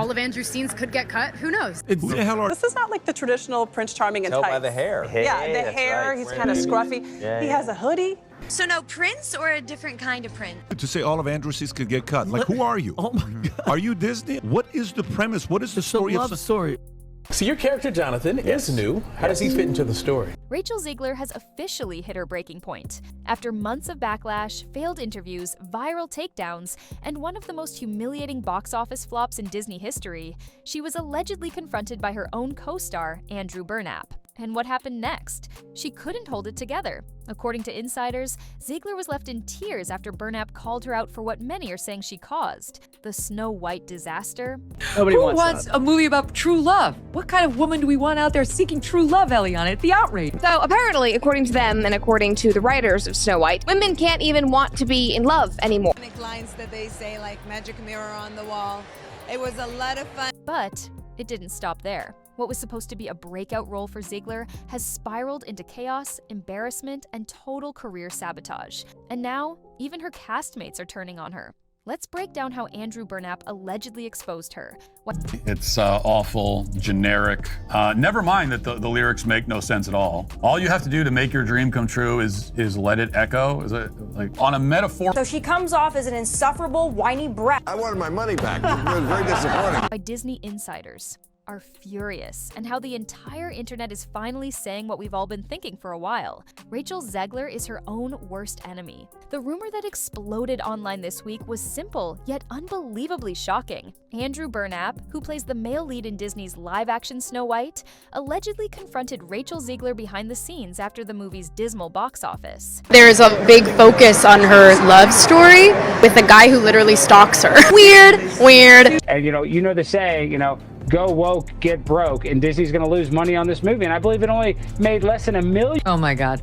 all of Andrew's scenes could get cut. Who knows? Who the hell are... This is not like the traditional Prince Charming and Tell tights. by the hair. Yeah, the hair, right. he's kind of scruffy. Yeah, he has a hoodie. So no Prince or a different kind of Prince? To say all of Andrew's scenes could get cut. Like, who are you? Oh my God. Are you Disney? What is the premise? What is the story? Love story. So your character, Jonathan, is new. How does he fit into the story? Rachel Zegler has officially hit her breaking point. After months of backlash, failed interviews, viral takedowns, and one of the most humiliating box office flops in Disney history, she was allegedly confronted by her own co-star, Andrew Burnap. And what happened next? She couldn't hold it together. According to insiders, Zegler was left in tears after Burnap called her out for what many are saying she caused, the Snow White disaster. Nobody wants a movie about true love? What kind of woman do we want out there seeking true love, Eliana? It's the outrage. So apparently, according to them and according to the writers of Snow White, women can't even want to be in love anymore. Lines that they say, like magic mirror on the wall. It was a lot of fun. But it didn't stop there. What was supposed to be a breakout role for Zegler has spiraled into chaos, embarrassment, and total career sabotage. And now, even her castmates are turning on her. Let's break down how Andrew Burnap allegedly exposed her. It's awful, generic. Never mind that the lyrics make no sense at all. All you have to do to make your dream come true is let it echo. Is it like on a metaphor? So she comes off as an insufferable, whiny brat. I wanted my money back. It was very disappointing. By Disney insiders are furious, and how the entire internet is finally saying what we've all been thinking for a while. Rachel Zegler is her own worst enemy. The rumor that exploded online this week was simple, yet unbelievably shocking. Andrew Burnap, who plays the male lead in Disney's live-action Snow White, allegedly confronted Rachel Zegler behind the scenes after the movie's dismal box office. There's a big focus on her love story with a guy who literally stalks her. Weird. And you know the saying, go woke, get broke, and Disney's going to lose money on this movie. And I believe it only made less than $1 million. Oh my God.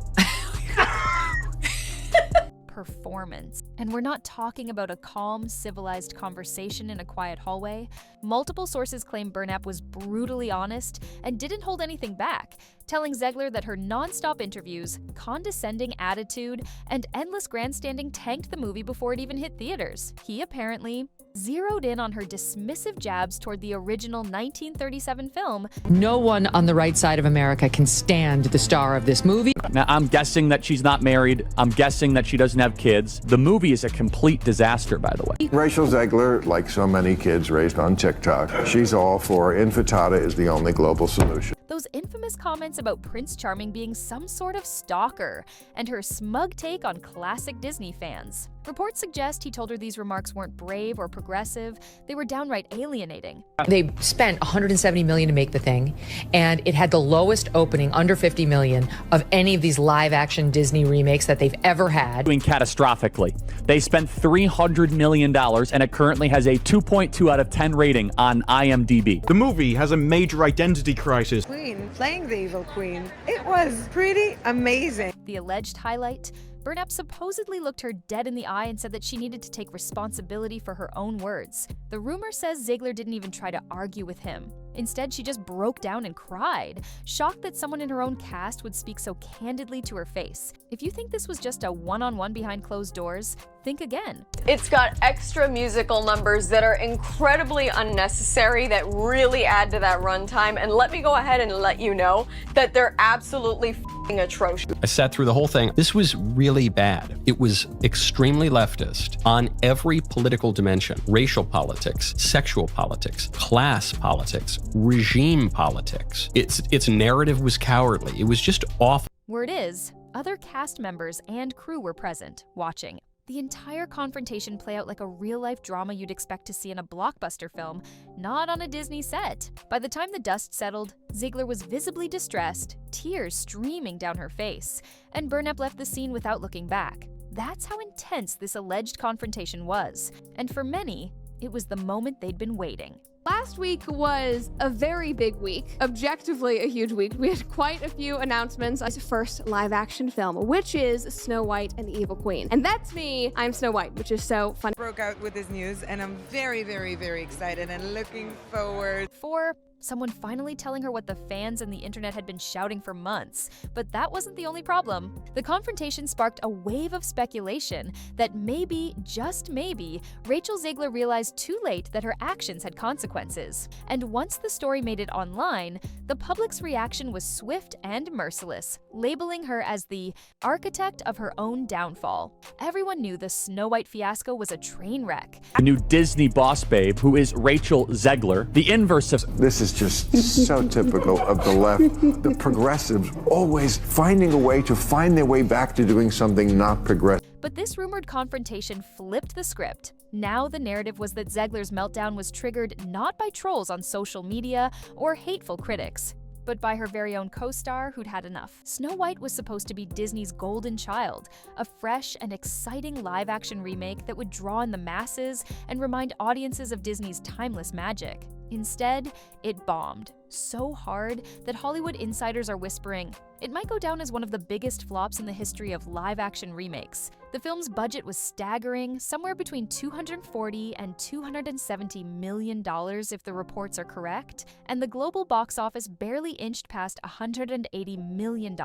Performance. And we're not talking about a calm, civilized conversation in a quiet hallway. Multiple sources claim Burnap was brutally honest and didn't hold anything back, telling Zegler that her non-stop interviews, condescending attitude, and endless grandstanding tanked the movie before it even hit theaters. He apparently zeroed in on her dismissive jabs toward the original 1937 film. No one on the right side of America can stand the star of this movie. Now, I'm guessing that she's not married. I'm guessing that she doesn't have kids. The movie is a complete disaster, by the way. Rachel Zegler, like so many kids raised on TikTok, she's all for infantada is the only global solution. Those infamous comments about Prince Charming being some sort of stalker, and her smug take on classic Disney fans. Reports suggest he told her these remarks weren't brave or progressive, they were downright alienating. They spent $170 million to make the thing, and it had the lowest opening, under $50 million, of any of these live-action Disney remakes that they've ever had. Doing catastrophically. They spent $300 million, and it currently has a 2.2 out of 10 rating on IMDb. The movie has a major identity crisis. Queen, playing the evil queen. It was pretty amazing. The alleged highlight? Burnap supposedly looked her dead in the eye and said that she needed to take responsibility for her own words. The rumor says Zegler didn't even try to argue with him. Instead, she just broke down and cried, shocked that someone in her own cast would speak so candidly to her face. If you think this was just a one-on-one behind closed doors, think again. It's got extra musical numbers that are incredibly unnecessary that really add to that runtime, and let me go ahead and let you know that they're absolutely f***ing atrocious. I sat through the whole thing. This was really bad. It was extremely leftist on every political dimension: racial politics, sexual politics, class politics, regime politics. Its narrative was cowardly. It was just awful. Word is, other cast members and crew were present, watching. The entire confrontation play out like a real-life drama you'd expect to see in a blockbuster film, not on a Disney set. By the time the dust settled, Zegler was visibly distressed, tears streaming down her face, and Burnap left the scene without looking back. That's how intense this alleged confrontation was, and for many, it was the moment they'd been waiting. Last week was a very big week, objectively a huge week. We had quite a few announcements. It's first live-action film, which is Snow White and the Evil Queen. And that's me, I'm Snow White, which is so fun. Broke out with this news, and I'm very, very, very excited and looking forward. For someone finally telling her what the fans and the internet had been shouting for months. But that wasn't the only problem. The confrontation sparked a wave of speculation that maybe, just maybe, Rachel Zegler realized too late that her actions had consequences. And once the story made it online, the public's reaction was swift and merciless, labeling her as the architect of her own downfall. Everyone knew the Snow White fiasco was a train wreck. The new Disney boss babe, who is Rachel Zegler, the inverse of... This is just so typical of the left. The progressives always finding a way to find their way back to doing something not progressive. But this rumored confrontation flipped the script. Now the narrative was that Zegler's meltdown was triggered not by trolls on social media or hateful critics, but by her very own co-star who'd had enough. Snow White was supposed to be Disney's golden child, a fresh and exciting live-action remake that would draw in the masses and remind audiences of Disney's timeless magic. Instead, it bombed so hard that Hollywood insiders are whispering it might go down as one of the biggest flops in the history of live-action remakes. The film's budget was staggering, somewhere between $240 and $270 million if the reports are correct, and the global box office barely inched past $180 million.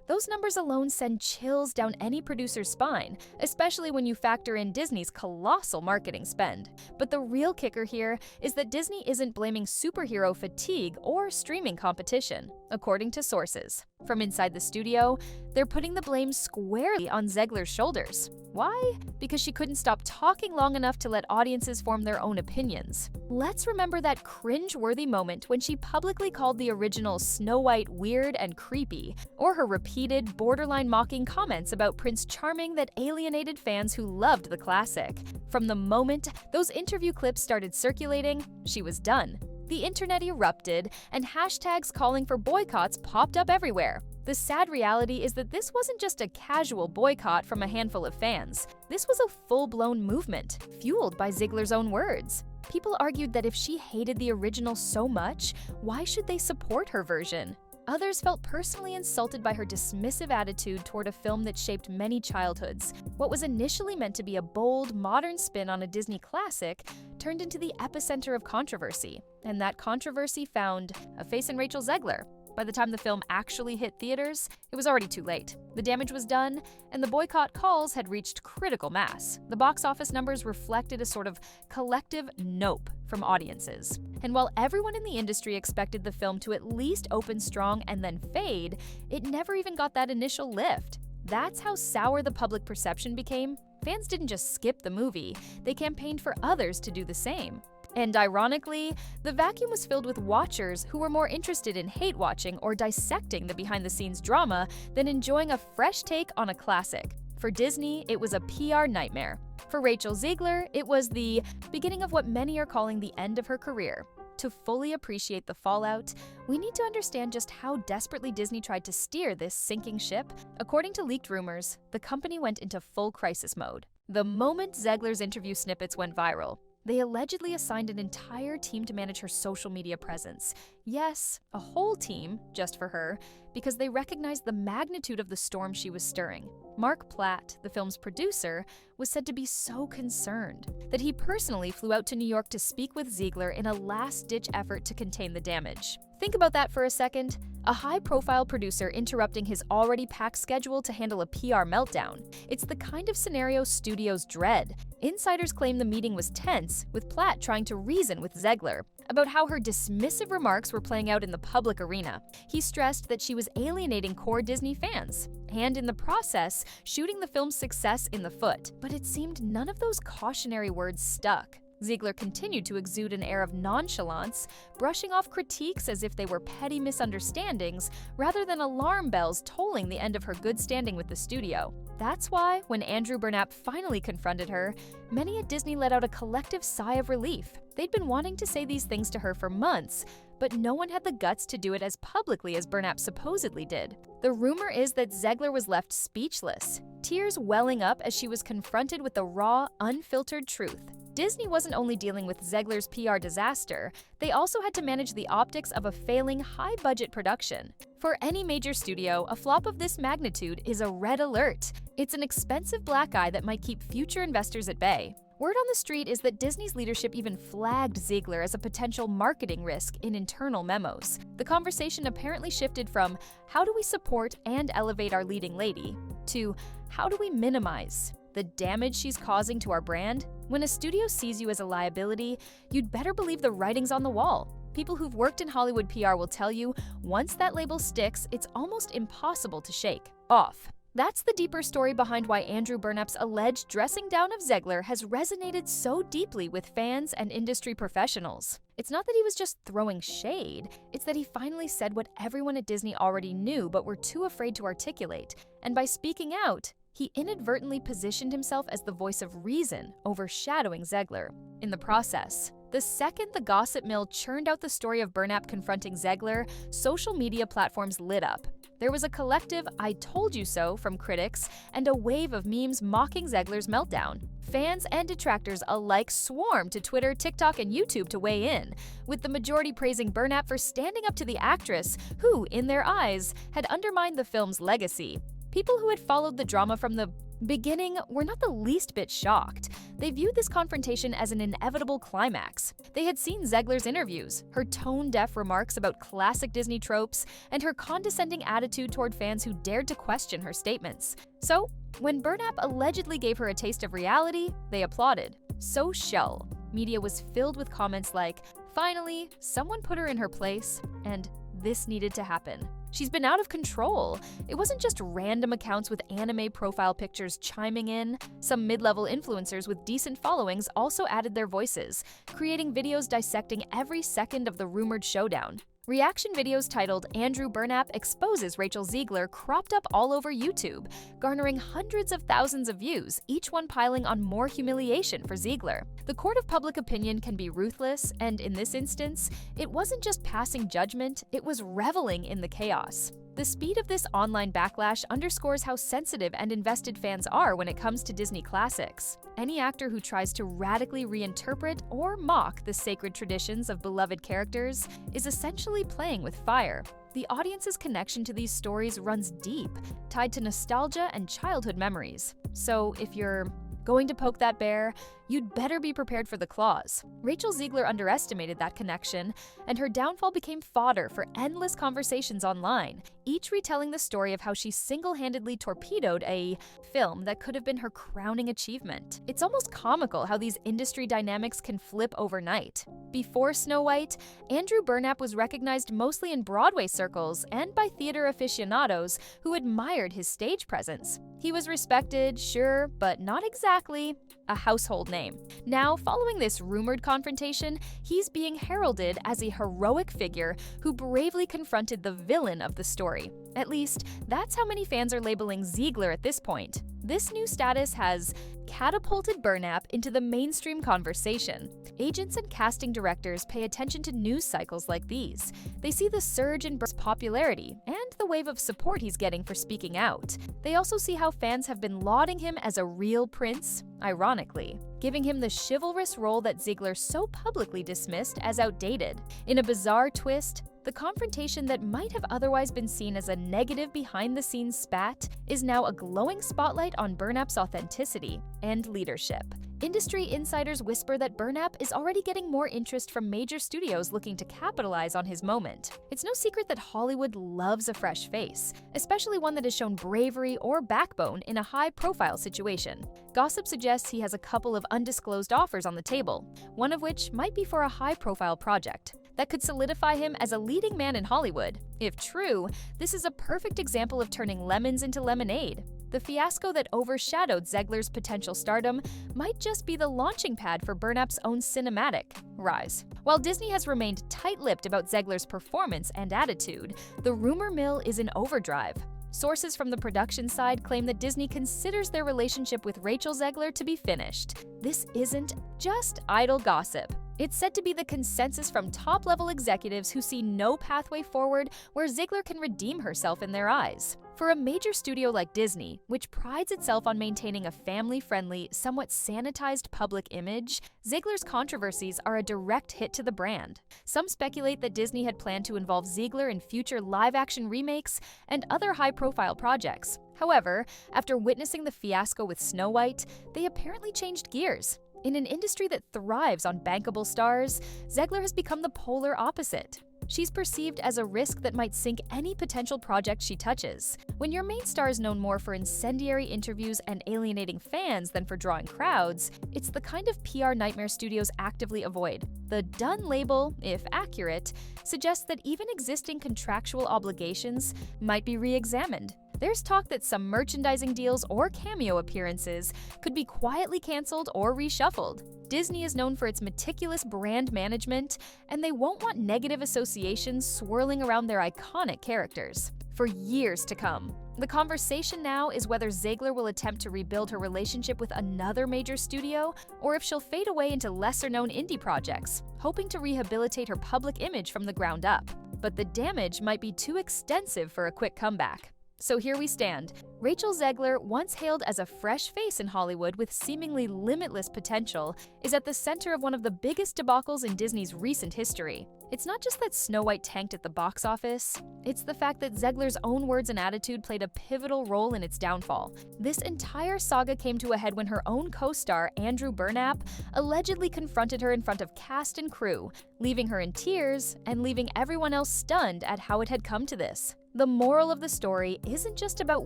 Those numbers alone send chills down any producer's spine, especially when you factor in Disney's colossal marketing spend. But the real kicker here is that Disney isn't blaming superhero fatigue or streaming competition, according to sources. From inside the studio, they're putting the blame squarely on Zegler's shoulders. Why? Because she couldn't stop talking long enough to let audiences form their own opinions. Let's remember that cringe-worthy moment when she publicly called the original Snow White weird and creepy, or her repeated, borderline mocking comments about Prince Charming that alienated fans who loved the classic. From the moment those interview clips started circulating, she was done. The internet erupted, and hashtags calling for boycotts popped up everywhere. The sad reality is that this wasn't just a casual boycott from a handful of fans. This was a full-blown movement, fueled by Zegler's own words. People argued that if she hated the original so much, why should they support her version? Others felt personally insulted by her dismissive attitude toward a film that shaped many childhoods. What was initially meant to be a bold, modern spin on a Disney classic turned into the epicenter of controversy, and that controversy found a face in Rachel Zegler. By the time the film actually hit theaters, it was already too late. The damage was done, and the boycott calls had reached critical mass. The box office numbers reflected a sort of collective nope from audiences. And while everyone in the industry expected the film to at least open strong and then fade, it never even got that initial lift. That's how sour the public perception became. Fans didn't just skip the movie, they campaigned for others to do the same. And ironically, the vacuum was filled with watchers who were more interested in hate-watching or dissecting the behind-the-scenes drama than enjoying a fresh take on a classic. For Disney, it was a PR nightmare. For Rachel Zegler, it was the beginning of what many are calling the end of her career. To fully appreciate the fallout, we need to understand just how desperately Disney tried to steer this sinking ship. According to leaked rumors, the company went into full crisis mode. The moment Zegler's interview snippets went viral, they allegedly assigned an entire team to manage her social media presence. Yes, a whole team, just for her, because they recognized the magnitude of the storm she was stirring. Mark Platt, the film's producer, was said to be so concerned that he personally flew out to New York to speak with Zegler in a last-ditch effort to contain the damage. Think about that for a second. A high-profile producer interrupting his already packed schedule to handle a PR meltdown. It's the kind of scenario studios dread. Insiders claim the meeting was tense, with Platt trying to reason with Zegler about how her dismissive remarks were playing out in the public arena. He stressed that she was alienating core Disney fans, and in the process, shooting the film's success in the foot. But it seemed none of those cautionary words stuck. Zegler continued to exude an air of nonchalance, brushing off critiques as if they were petty misunderstandings rather than alarm bells tolling the end of her good standing with the studio. That's why, when Andrew Burnap finally confronted her, many at Disney let out a collective sigh of relief. They'd been wanting to say these things to her for months, but no one had the guts to do it as publicly as Burnap supposedly did. The rumor is that Zegler was left speechless, tears welling up as she was confronted with the raw, unfiltered truth. Disney wasn't only dealing with Zegler's PR disaster, they also had to manage the optics of a failing high-budget production. For any major studio, a flop of this magnitude is a red alert. It's an expensive black eye that might keep future investors at bay. Word on the street is that Disney's leadership even flagged Zegler as a potential marketing risk in internal memos. The conversation apparently shifted from how do we support and elevate our leading lady to how do we minimize the damage she's causing to our brand? When a studio sees you as a liability, you'd better believe the writing's on the wall. People who've worked in Hollywood PR will tell you, once that label sticks, it's almost impossible to shake off. That's the deeper story behind why Andrew Burnap's alleged dressing down of Zegler has resonated so deeply with fans and industry professionals. It's not that he was just throwing shade, it's that he finally said what everyone at Disney already knew but were too afraid to articulate. And by speaking out, he inadvertently positioned himself as the voice of reason, overshadowing Zegler. In the process, the second the gossip mill churned out the story of Burnap confronting Zegler, social media platforms lit up. There was a collective "I told you so" from critics and a wave of memes mocking Zegler's meltdown. Fans and detractors alike swarmed to Twitter, TikTok, and YouTube to weigh in, with the majority praising Burnap for standing up to the actress who, in their eyes, had undermined the film's legacy. People who had followed the drama from the beginning were not the least bit shocked. They viewed this confrontation as an inevitable climax. They had seen Zegler's interviews, her tone-deaf remarks about classic Disney tropes, and her condescending attitude toward fans who dared to question her statements. So, when Burnap allegedly gave her a taste of reality, they applauded. So shell. Media was filled with comments like, "Finally, someone put her in her place," and "This needed to happen." She's been out of control. It wasn't just random accounts with anime profile pictures chiming in. Some mid-level influencers with decent followings also added their voices, creating videos dissecting every second of the rumored showdown. Reaction videos titled "Andrew Burnap Exposes Rachel Zegler" cropped up all over YouTube, garnering hundreds of thousands of views, each one piling on more humiliation for Zegler. The court of public opinion can be ruthless, and in this instance, it wasn't just passing judgment, it was reveling in the chaos. The speed of this online backlash underscores how sensitive and invested fans are when it comes to Disney classics. Any actor who tries to radically reinterpret or mock the sacred traditions of beloved characters is essentially playing with fire. The audience's connection to these stories runs deep, tied to nostalgia and childhood memories. So if you're going to poke that bear, you'd better be prepared for the claws. Rachel Zegler underestimated that connection, and her downfall became fodder for endless conversations online, each retelling the story of how she single-handedly torpedoed a film that could have been her crowning achievement. It's almost comical how these industry dynamics can flip overnight. Before Snow White, Andrew Burnap was recognized mostly in Broadway circles and by theater aficionados who admired his stage presence. He was respected, sure, but not exactly a household name. Now, following this rumored confrontation, he's being heralded as a heroic figure who bravely confronted the villain of the story. At least, that's how many fans are labeling Zegler at this point. This new status has catapulted Burnap into the mainstream conversation. Agents and casting directors pay attention to news cycles like these. They see the surge in Burnap's popularity and the wave of support he's getting for speaking out. They also see how fans have been lauding him as a real prince, ironically, giving him the chivalrous role that Zegler so publicly dismissed as outdated. In a bizarre twist, the confrontation that might have otherwise been seen as a negative behind-the-scenes spat is now a glowing spotlight on Burnap's authenticity and leadership. Industry insiders whisper that Burnap is already getting more interest from major studios looking to capitalize on his moment. It's no secret that Hollywood loves a fresh face, especially one that has shown bravery or backbone in a high-profile situation. Gossip suggests he has a couple of undisclosed offers on the table, one of which might be for a high-profile project that could solidify him as a leading man in Hollywood. If true, this is a perfect example of turning lemons into lemonade. The fiasco that overshadowed Zegler's potential stardom might just be the launching pad for Burnap's own cinematic rise. While Disney has remained tight-lipped about Zegler's performance and attitude, the rumor mill is in overdrive. Sources from the production side claim that Disney considers their relationship with Rachel Zegler to be finished. This isn't just idle gossip. It's said to be the consensus from top-level executives who see no pathway forward where Zegler can redeem herself in their eyes. For a major studio like Disney, which prides itself on maintaining a family-friendly, somewhat sanitized public image, Zegler's controversies are a direct hit to the brand. Some speculate that Disney had planned to involve Zegler in future live-action remakes and other high-profile projects. However, after witnessing the fiasco with Snow White, they apparently changed gears. In an industry that thrives on bankable stars, Zegler has become the polar opposite. She's perceived as a risk that might sink any potential project she touches. When your main star is known more for incendiary interviews and alienating fans than for drawing crowds, it's the kind of PR nightmare studios actively avoid. The done label, if accurate, suggests that even existing contractual obligations might be re-examined. There's talk that some merchandising deals or cameo appearances could be quietly canceled or reshuffled. Disney is known for its meticulous brand management, and they won't want negative associations swirling around their iconic characters for years to come. The conversation now is whether Zegler will attempt to rebuild her relationship with another major studio, or if she'll fade away into lesser-known indie projects, hoping to rehabilitate her public image from the ground up. But the damage might be too extensive for a quick comeback. So here we stand. Rachel Zegler, once hailed as a fresh face in Hollywood with seemingly limitless potential, is at the center of one of the biggest debacles in Disney's recent history. It's not just that Snow White tanked at the box office, it's the fact that Zegler's own words and attitude played a pivotal role in its downfall. This entire saga came to a head when her own co-star, Andrew Burnap, allegedly confronted her in front of cast and crew, leaving her in tears and leaving everyone else stunned at how it had come to this. The moral of the story isn't just about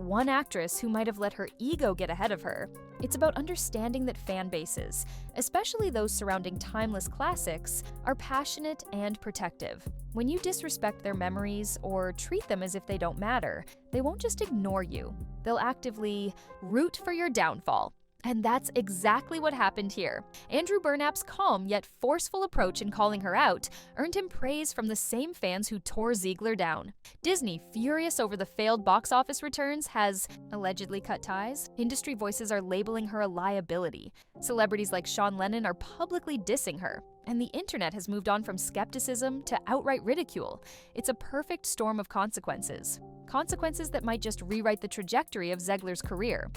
one actress who might have let her ego get ahead of her. It's about understanding that fan bases, especially those surrounding timeless classics, are passionate and protective. When you disrespect their memories or treat them as if they don't matter, they won't just ignore you. They'll actively root for your downfall. And that's exactly what happened here. Andrew Burnap's calm yet forceful approach in calling her out earned him praise from the same fans who tore Zegler down. Disney, furious over the failed box office returns, has allegedly cut ties. Industry voices are labeling her a liability. Celebrities like Sean Lennon are publicly dissing her. And the internet has moved on from skepticism to outright ridicule. It's a perfect storm of consequences. Consequences that might just rewrite the trajectory of Zegler's career.